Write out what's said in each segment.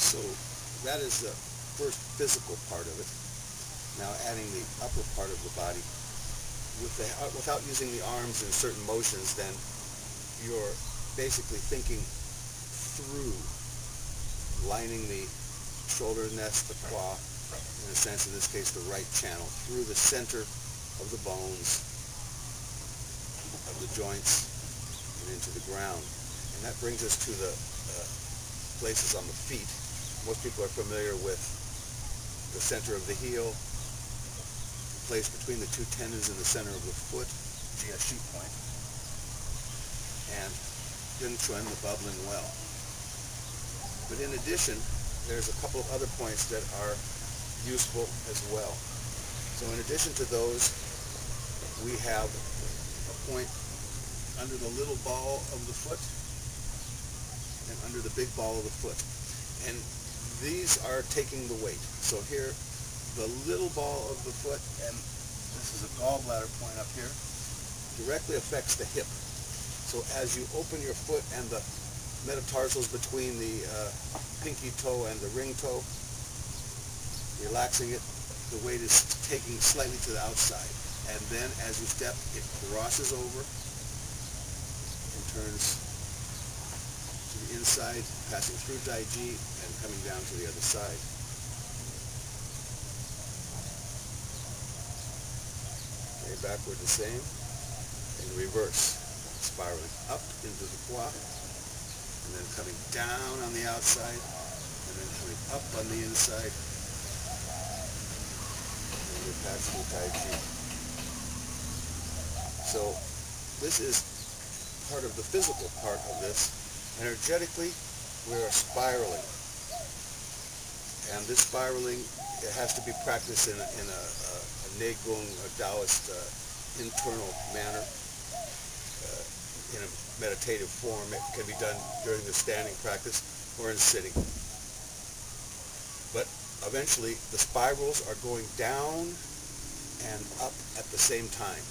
So that is the first physical part of it. Now adding the upper part of the body. Without using the arms in certain motions, then you're basically thinking through, lining the shoulder, nest, the claw, in a sense, in this case, the right channel, through the center of the bones, of the joints, and into the ground. And that brings us to the places on the feet. Most people are familiar with the center of the heel, the place between the two tendons in the center of the foot, the sheep point, and Yun Chun, the bubbling well. But in addition, there's a couple of other points that are useful as well. So in addition to those, we have a point under the little ball of the foot and under the big ball of the foot. And these are taking the weight. So here, the little ball of the foot, and this is a gallbladder point up here, directly affects the hip. So as you open your foot and the metatarsals between the pinky toe and the ring toe, relaxing it, the weight is taking slightly to the outside. And then as you step, it crosses over and turns to the inside, passing through Tai Chi and coming down to the other side. Okay, backward the same, and reverse, spiraling up into the Hua, and then coming down on the outside, and then coming up on the inside, and we're passing Tai Chi. So this is part of the physical part of this. Energetically, we are spiraling. And this spiraling, it has to be practiced in a Neigong, a Taoist internal manner, in a meditative form. It can be done during the standing practice or in sitting. But eventually, the spirals are going down and up at the same time.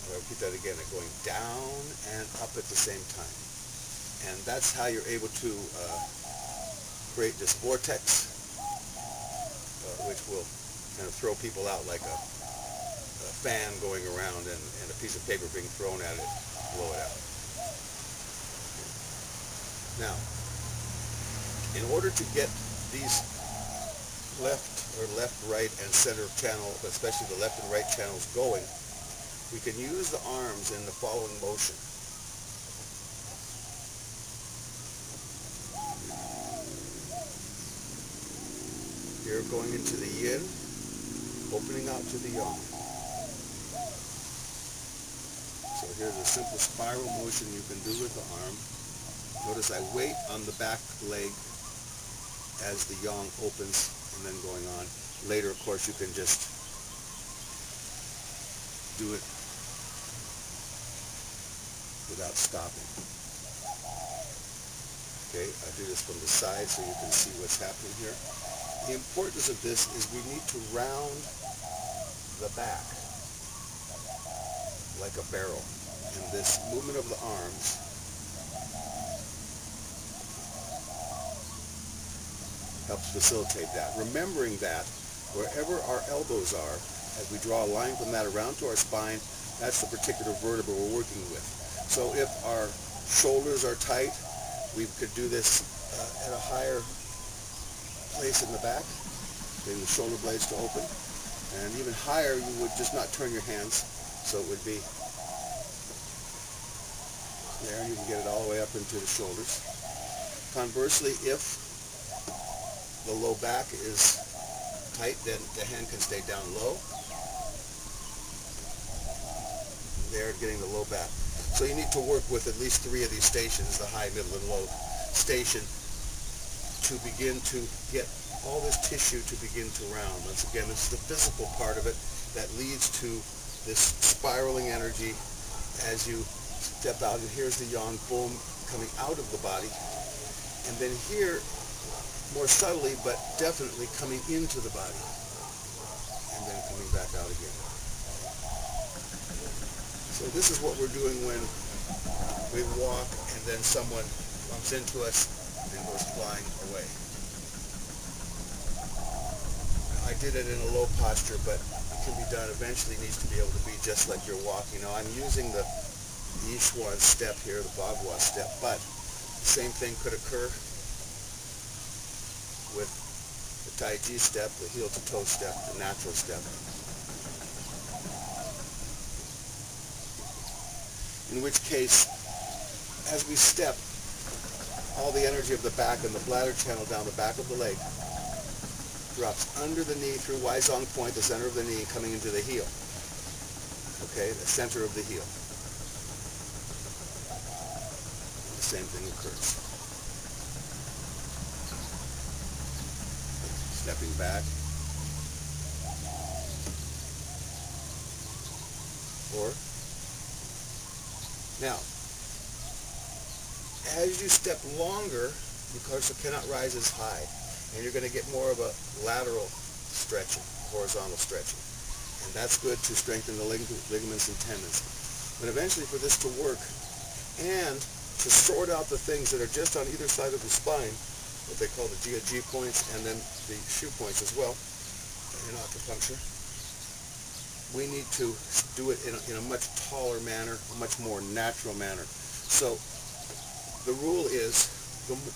I'll repeat that again, they're going down and up at the same time. And that's how you're able to create this vortex, which will kind of throw people out like a fan going around and a piece of paper being thrown at it, blow it out. Now, in order to get these left, right, and center channel, especially the left and right channels going, we can use the arms in the following motion. Here going into the yin, opening out to the yang. So here's a simple spiral motion you can do with the arm. Notice I wait on the back leg as the yang opens and then going on. Later, of course, you can just do it without stopping. Okay, I do this from the side so you can see what's happening here. The importance of this is we need to round the back like a barrel. And this movement of the arms helps facilitate that. Remembering that wherever our elbows are, as we draw a line from that around to our spine, that's the particular vertebra we're working with. So if our shoulders are tight, we could do this at a higher place in the back, getting the shoulder blades to open. And even higher, you would just not turn your hands, so it would be there, and you can get it all the way up into the shoulders. Conversely, if the low back is tight, then the hand can stay down low. There, getting the low back. So you need to work with at least 3 of these stations, the high, middle, and low station, to begin to get all this tissue to begin to round. Once again, this is the physical part of it that leads to this spiraling energy as you step out. And here's the yang, boom, coming out of the body. And then here, more subtly, but definitely coming into the body. And then coming back out again. So this is what we're doing when we walk and then someone bumps into us and goes flying away. did it in a low posture, but it can be done. Eventually needs to be able to be just like you're walking. Now I'm using the Yichuan step here, the Bagua step, but the same thing could occur with the Tai Chi step, the heel to toe step, the natural step. In which case, as we step, all the energy of the back and the bladder channel down the back of the leg drops under the knee through Weizong point, the center of the knee, coming into the heel. Okay, the center of the heel. The same thing occurs. Stepping back. Or, now, as you step longer, because it cannot rise as high, and you're going to get more of a lateral stretching, horizontal stretching. And that's good to strengthen the ligaments and tendons. But eventually for this to work, and to sort out the things that are just on either side of the spine, what they call the Jia-Ji points, and then the shoe points as well, in acupuncture, we need to do it in a much taller manner, a much more natural manner. So the rule is,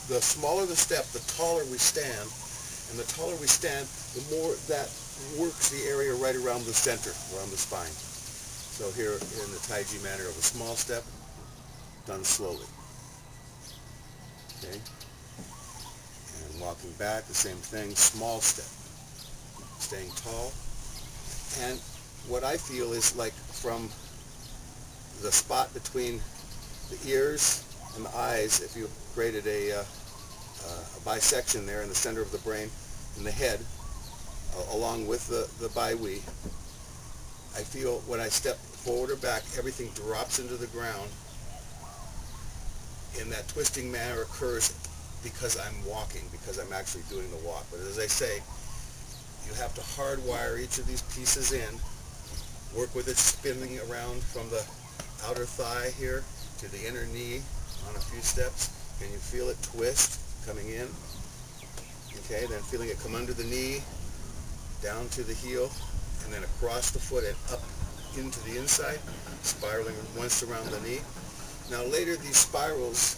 the smaller the step, the taller we stand, and the taller we stand, the more that works the area right around the center, around the spine. So here in the Tai Chi manner of a small step, done slowly. Okay? And walking back, the same thing, small step. Staying tall. And what I feel is like from the spot between the ears and the eyes, if you created a bisection there in the center of the brain and the head, along with the Bai-Wi, I feel when I step forward or back, everything drops into the ground, and that twisting manner occurs because I'm walking, because I'm actually doing the walk. But as I say, you have to hardwire each of these pieces in, work with it spinning around from the outer thigh here to the inner knee on a few steps. Can you feel it twist coming in? Okay, then feeling it come under the knee, down to the heel, and then across the foot and up into the inside, spiraling once around the knee. Now later these spirals,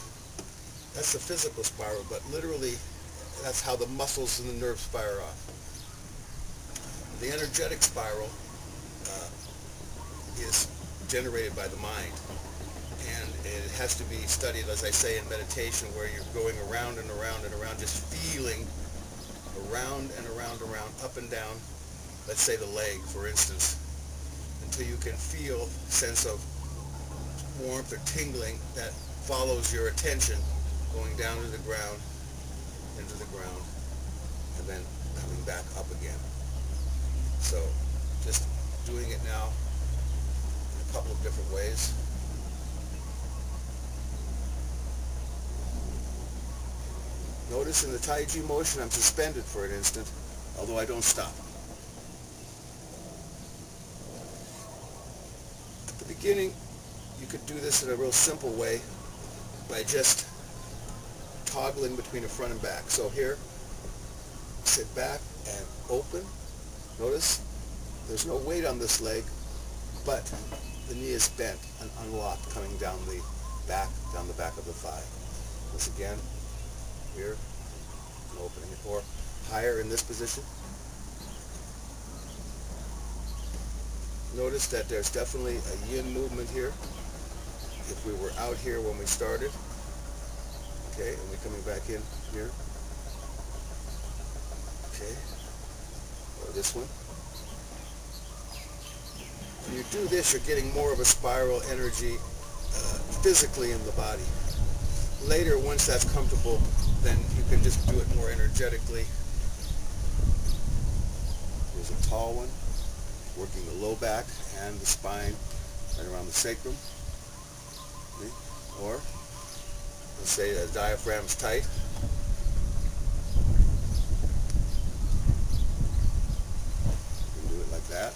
that's the physical spiral, but literally that's how the muscles and the nerves fire off. The energetic spiral is generated by the mind, and it has to be studied, as I say, in meditation, where you're going around and around and around, just feeling around and around and around, up and down, let's say the leg, for instance, until you can feel a sense of warmth or tingling that follows your attention going down to the ground, into the ground, and then coming back up again. So just doing it now in a couple of different ways. Notice in the Tai Chi motion I'm suspended for an instant, although I don't stop. At the beginning, you could do this in a real simple way by just toggling between the front and back. So here, sit back and open. Notice there's no weight on this leg, but the knee is bent and unlocked, coming down the back of the thigh. Once again, here, and opening it, or higher in this position. Notice that there's definitely a yin movement here. If we were out here when we started, okay, and we're coming back in here, okay, or this one. When you do this, you're getting more of a spiral energy physically in the body. Later, once that's comfortable, then you can just do it more energetically. Here's a tall one, working the low back and the spine right around the sacrum. Okay. Or, let's say the diaphragm's tight. You can do it like that.